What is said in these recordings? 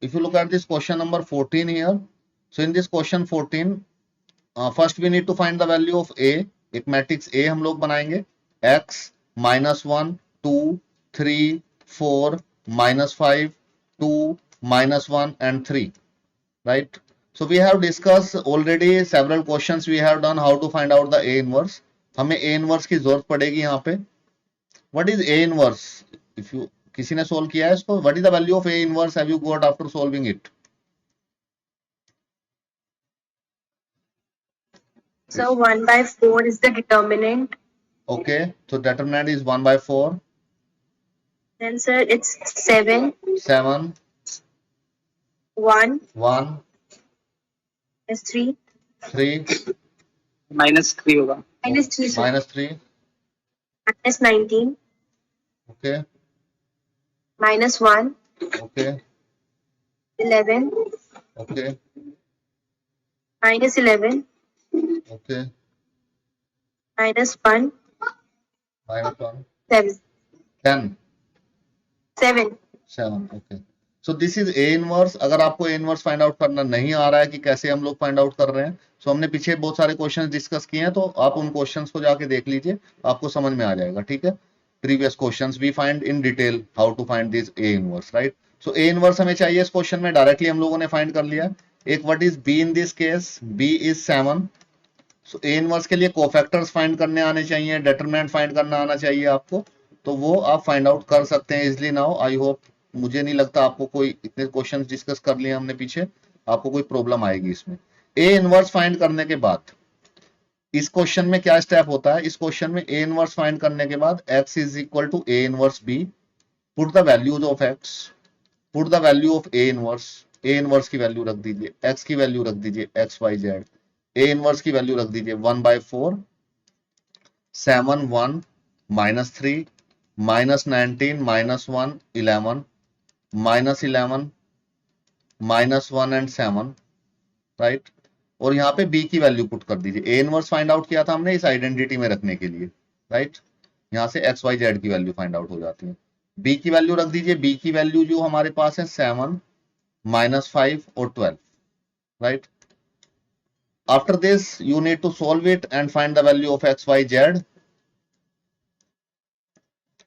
if you look at this question number 14 here, so in this question 14, first we need to find the value of a. एक matrix a हम लोग बनाएंगे, x -1 2 3 4 -5 2 -1 and 3, right? So we have discussed already several questions we have done how to find out the a inverse. हमें a inverse की जरूरत पड़ेगी यहाँ पे. What is a inverse? If you किसी ने सोल्व किया है इसको, what is the value of a inverse have you got after solving it? So 1/4 is the determinant. Okay, so determinant is 1/4. Then sir, it's 7. 7 1 1 is 3. 3 -3 होगा. -3 sir. -3. -19. Okay. -1. Okay. 11. Okay. -11. Okay. -1. -1 7. 10 7. 7. Okay. So this is a inverse. अगर आपको a inverse find out करना नहीं आ रहा है कि कैसे हम लोग फाइंड आउट कर रहे हैं, so हमने पीछे बहुत सारे क्वेश्चंस डिस्कस किए हैं, तो आप उन क्वेश्चंस को जाके देख लीजिए, आपको समझ में आ जाएगा. ठीक है, previous questions we find in detail how to find this a inverse, right? So a inverse हमें चाहिए इस क्वेश्चन में, डायरेक्टली हम लोगों ने फाइंड कर लिया. एक what is b in this case, b is 7. So a inverse के लिए कोफैक्टर्स फाइंड करने आने चाहिए, डिटरमिनेंट फाइंड करना आना चाहिए आपको, तो वो आप फाइंड आउट कर सकते हैं इजिली नाउ. आई होप, मुझे नहीं लगता आपको कोई, इतने क्वेश्चंस डिस्कस कर लिए हमने पीछे, आपको कोई प्रॉब्लम आएगी इसमें. a इनवर्स फाइंड करने के बाद इस क्वेश्चन में क्या स्टेप होता है, इस क्वेश्चन में a इनवर्स फाइंड करने के बाद x is equal to a inverse b, put the values of x, put the value of a inverse. a inverse की वैल्यू रख दीजिए, x की वैल्यू रख दीजिए x y z, a inverse की वैल्यू रख दीजिए 1/4, 7 1 -3 -19 -1 11 -11 -1 एंड 7, राइट? और यहाँ पे b की वैल्यू पुट कर दीजिए. a इनवर्स फाइंड आउट किया था हमने इस आइडेंटिटी में रखने के लिए, राइट? यहाँ से x y z की वैल्यू फाइंड आउट हो जाती है. b की वैल्यू रख दीजिए, b की वैल्यू जो हमारे पास है 7 -5 और 12, right? After this you need to solve it and find the value of x y z.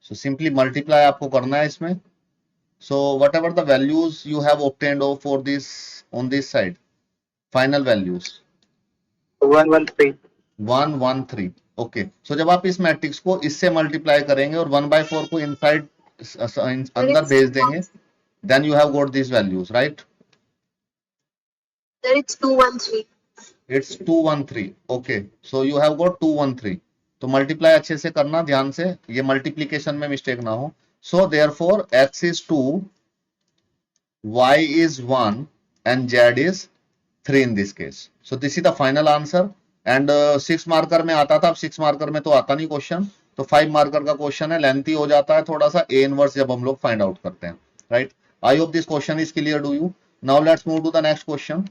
So simply multiply आपको करना है इसमें. So whatever the values you have obtained for this on this side, final values 113. 113. Okay. So जब आप इस matrix को इससे multiply करेंगे और 1/4 को इनसाइड अंदर भेज देंगे, then you have got these values, right? Sir, it's 213. It's 213. Okay. So you have got 213. तो मल्टीप्लाई अच्छे से करना, ध्यान से, ये मल्टीप्लीकेशन में मिस्टेक ना हो. So therefore x is 2, y is 1 and z is 3 in this case. So this is the final answer. And 6 marker में आता था, अब 6 मार्कर में तो आता नहीं क्वेश्चन, तो 5 मार्कर का क्वेश्चन है, लेंथी हो जाता है थोड़ा सा a इनवर्स जब हम लोग फाइंड आउट करते हैं, right? I hope this question is clear to you. Now let's move to the next question.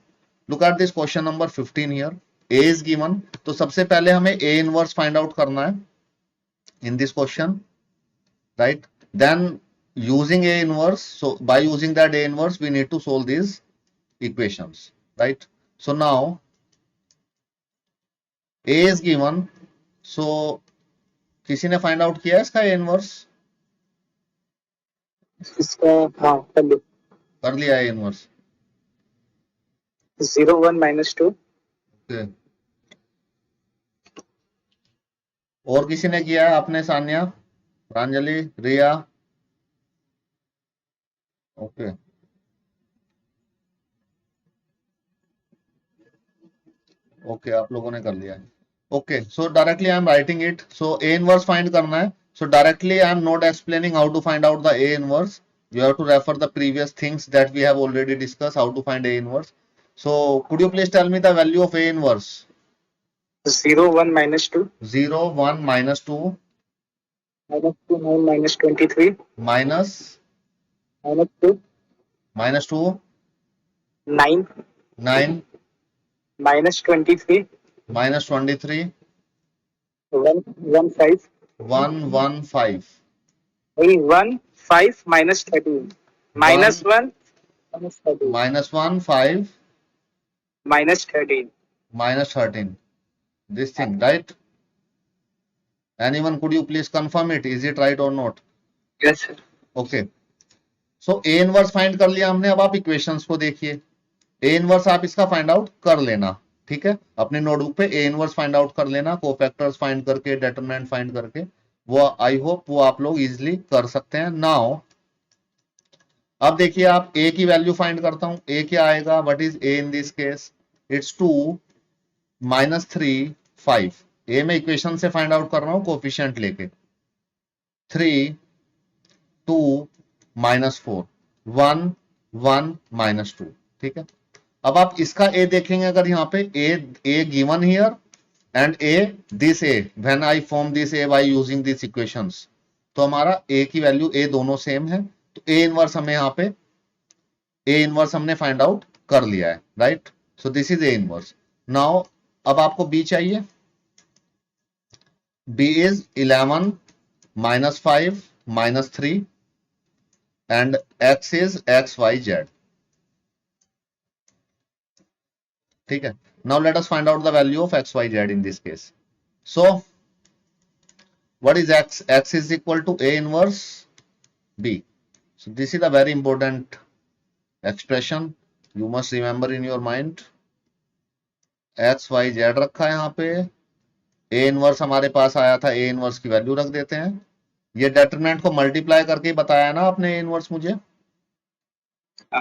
Look at this question number 15 here. a is given, तो सबसे पहले हमें a इनवर्स फाइंड आउट करना है in this question, right? Then using a inverse, so by using that a inverse we need to solve these equations, right? So now a is given, so किसी ने find out किया है इसका a inverse? इसका हाँ कर लिया a inverse. 0 1 -2. Okay. और किसी ने किया है? आपने, सान्या, प्रांजलि, रिया? ओके. ओके, आप लोगों ने कर लिया है. Okay, so directly I am writing it. So a inverse find करना है. So directly I am not explaining how to find out the a inverse. You have to refer the previous things that we have already discussed how to find a inverse. So could you please tell me the value of a inverse? 0 1 -2. 0 1 -2 -2 9 -23. minus -2 -2 9 9 -23. -23 1 1 5. 1 1 5 1 5 -13. -1 -1 5 -13. -13, this thing, right? Anyone, could you please confirm it? Is it right or not? Yes, sir. Okay, so A inverse find कर लिया हमने। अब आप equations को देखिए। A inverse आप इसका find out कर लेना, ठीक है? अपने नोटबुक पे ए इनवर्स फाइंड आउट कर लेना, कोफैक्टर्स फाइंड करके, डिटरमिनेंट फाइंड करके। वो आई होप वो आप लोग इजिली कर सकते हैं। नाउ अब देखिए, आप ए की वैल्यू फाइंड करता हूं। ए क्या आएगा? What is a in this case? It's 2 -3 5। ए में इक्वेशन से फाइंड आउट कर रहा हूं, कोफिशिएंट लेके। 3 2 -4 1 1 -2, ठीक है? अब आप इसका ए देखेंगे, अगर यहाँ पे A given here and A this A, when I form this A by using this equations, तो हमारा ए की वैल्यू ए दोनों सेम है। तो ए इनवर्स हमें यहाँ पे ए इनवर्स हमने फाइंड आउट कर लिया है, right? So this is A inverse. Now अब आपको बी चाहिए। B is 11 -5 -3 and x is x y z, ठीक है? Now let us find out the value of x y z in this case. So what is x? X is equal to a inverse b. So this is a very important expression, you must remember in your mind. x y z रखा है यहाँ पे, a inverse हमारे पास आया था, a inverse की value रख देते हैं। ये डिटरमिनेंट को मल्टीप्लाई करके बताया ना आपने a इनवर्स मुझे?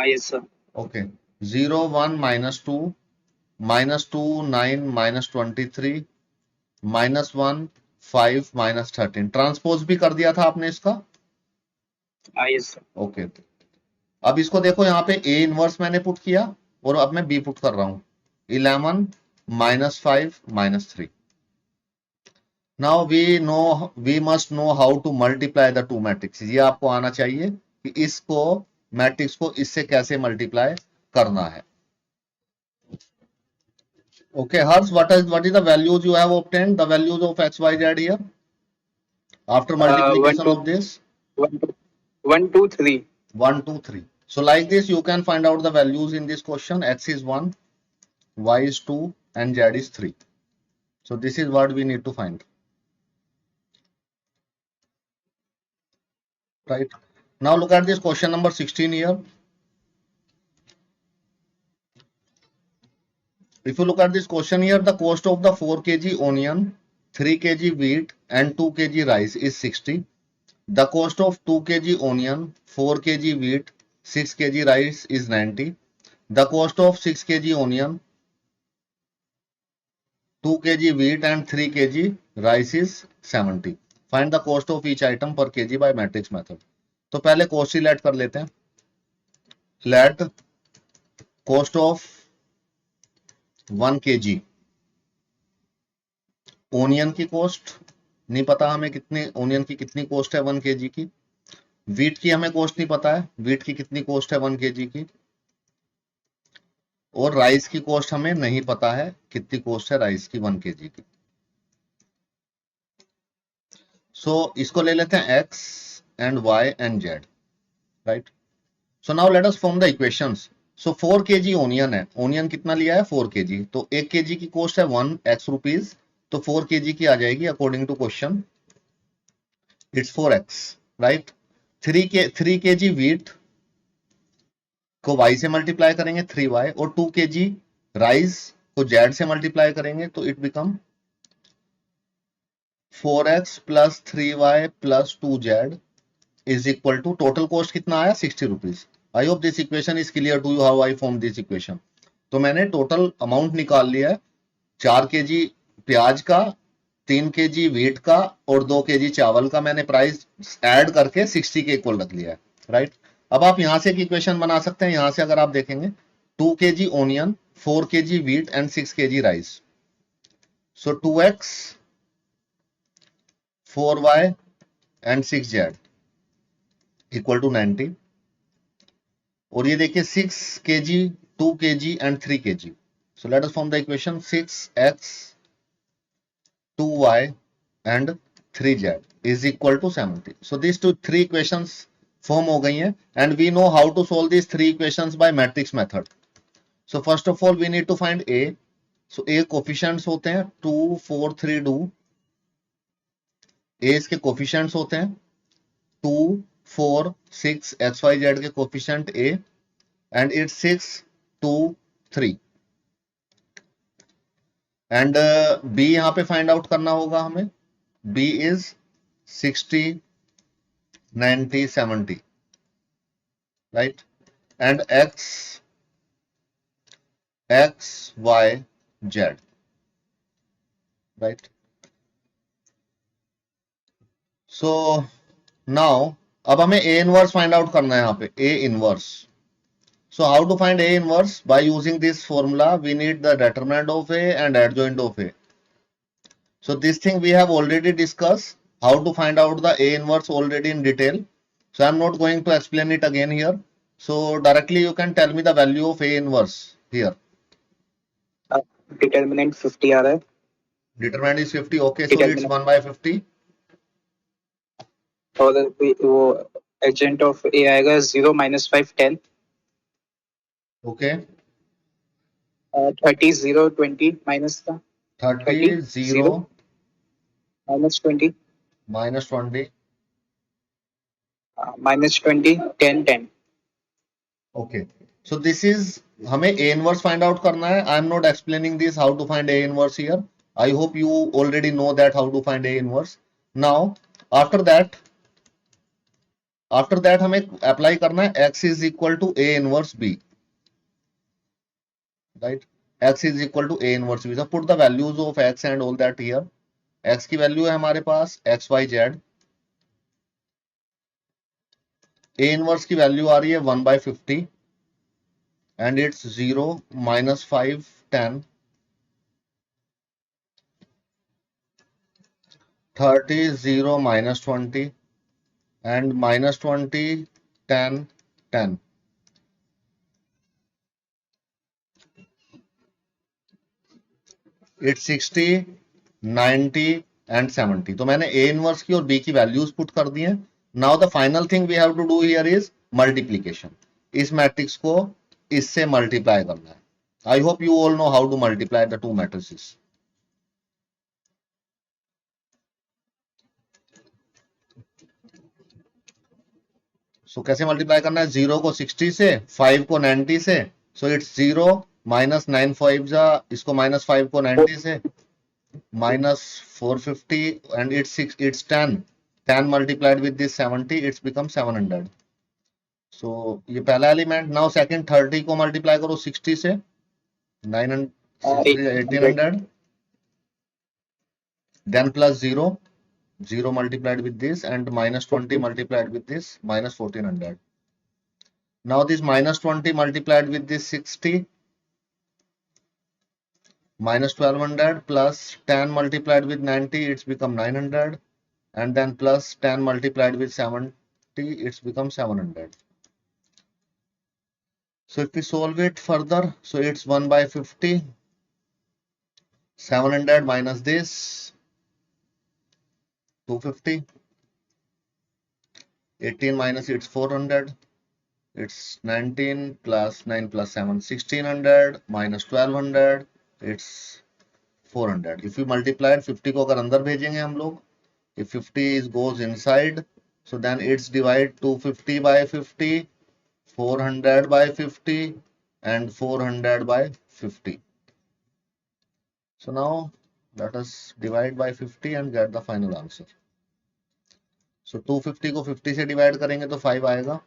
Yes, sir. ओके, 0 1 -2 -2 9 -23 -1 5 -13। ट्रांसपोज भी कर दिया था आपने इसका? Yes, sir. ओके, अब इसको देखो, यहाँ पे ए इनवर्स मैंने पुट किया और अब मैं बी पुट कर रहा हूं। 11 -5 -3। Now we must know how to multiply the two matrix. ये आपको आना चाहिए कि इसको मैट्रिक्स को इससे कैसे मल्टीप्लाई करना है। Okay, Harsh, what is the values you have obtained? The values of x, y, z here after multiplication of this? 1 2 3. 1 2 3. So like this you can find out the values in this question. X is 1, y is 2 and z is 3. So this is what we need to find, right? Now look at this question number 16 here. If you look at this question here, the cost of the 4 kg onion, 3 kg wheat and 2 kg rice is 60. The cost of 2 kg onion, 4 kg wheat, 6 kg rice is 90. The cost of 6 kg onion, 2 kg wheat and 3 kg rice is 70. Find the cost of each item per kg by matrix method. तो पहले cost ही let कर लेते हैं. Let cost of 1 kg, onion की cost नहीं पता हमें, कितनी ओनियन की कितनी कॉस्ट है 1 kg की। वीट की हमें कॉस्ट नहीं पता है, वीट की कितनी कॉस्ट है 1 kg की। और राइस की कॉस्ट हमें नहीं पता है, कितनी कॉस्ट है राइस की 1 kg की। सो इसको ले लेते हैं x and y and z, right? So now let us form the equations. So 4 kg onion है, ओनियन कितना लिया है 4 kg, तो 1 kg की कॉस्ट है 1x रुपीज, तो 4 kg की आ जाएगी according to question, it's 4x, right? 3 kg wheat को y से मल्टीप्लाई करेंगे 3y, और 2 kg राइस को z से मल्टीप्लाई करेंगे तो it become 4x plus 3y plus 2z is equal to, total cost कितना आया 60 rupees. I hope this equation is clear to you how I form this equation. तो मैंने total amount निकाल लिया है, 4 kg प्याज का, 3 kg वीट का और 2 kg चावल का, मैंने प्राइस ऐड करके 60 के इक्वल रख लिया है, राइट? अब आप यहां से एक इक्वेशन बना सकते हैं। यहां से अगर आप देखेंगे 2 kg onion, 4 kg wheat and 6 kg rice, so 2x 4y and 6z equal to 90। और ये देखिए 6 kg, 2 kg and 3 kg, so let us form the equation 6x 2y and 3z is equal to 70. So these three equations form हो गई हैं and we know how to solve this three equations by matrix method. So first of all we need to find A. So A coefficients होते हैं 2 4 3 2. ए इसके coefficients होते हैं 2 4 6 X Y Z के coefficient A and it's 6 2 3 and B यहां पे find out करना होगा हमें. B is 60 90 70, right? And x y z, right? So now अब हमें a inverse फाइंड आउट करना है यहाँ पे a inverse. So how to find a inverse? By using this formula we need the determinant of a and adjoint of a. So this thing we have already discussed how to find out the a inverse already in detail. So I am not going to explain it again here. So directly you can tell me the value of a inverse here. Determinant 50 आ रहा है. Determinant is 50. Okay, so it's 1 by 50. और वो agent of ए आएगा 0 -5 10. Okay. 30 0 20 minus का 30 0 -20 minus 20. -20 10 10. Okay. So this is हमें a inverse find out करना है. I am not explaining this how to find a inverse here. I hope you already know that how to find a inverse. Now after that हमें apply करना है x is equal to a inverse b. Right? x is equal to a inverse b. So put the values of x and all that here. x की value है हमारे पास x y z. a inverse की value आ रही है 1 by 50 and it's 0 -5 10 30 0 -20 and -20 10 10. It's 60 90 and 70. तो मैंने a inverse की और b की वैल्यूज पुट कर दी हैं. Now the final thing we have to do here is multiplication. इस मैट्रिक्स को इससे मल्टीप्लाई करना है. I hope you all know how to multiply the two matrices. So कैसे मल्टीप्लाई करना है? 0 को 60 से, 5 को 90 से. So it's 0 minus 9 5 जा, इसको minus 5 को 90 से, minus 450 and it's 10. 10 multiplied with this 70, it's become 700. So ये पहला एलिमेंट. नाउ सेकंड 30 को मल्टीप्लाई करो 60 से, 900 1800, then plus 0 0 multiplied with this and minus 20 multiplied with this, minus 1400. Now this minus 20 multiplied with this 60, minus 1200 plus 10 multiplied with 90, it's become 900, and then plus 10 multiplied with 70, it's become 700. So if we solve it further, so it's 1 by 50, 700 minus this, 250, 18 minus it's 400, it's 19 plus 9 plus 7, 1600 minus 1200, it's 400. If we multiplied 50 को अगर अंदर भेजेंगे हम लोग, if 50 is goes inside, so then it's divide 250 by 50, 400 by 50 and 400 by 50. So now let us divide by 50 and get the final answer. So 250 को 50 से divide करेंगे तो 5 आएगा,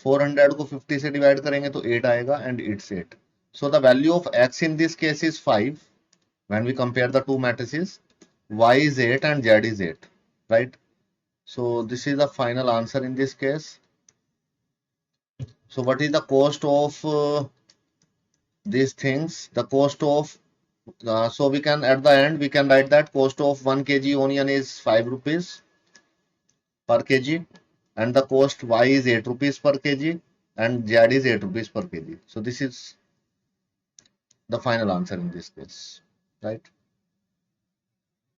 400 को 50 से डिवाइड करेंगे तो 8 आएगा and it's 8. So the value of x in this case is 5 when we compare the two matrices. Y is 8 and Z is 8, right? So this is the final answer in this case. So what is the cost of these things? The cost of so we can at the end we can write that cost of 1 kg onion is 5 rupees per kg, and the cost Y is 8 rupees per kg and Z is 8 rupees per kg. So this is the final answer in this case, right?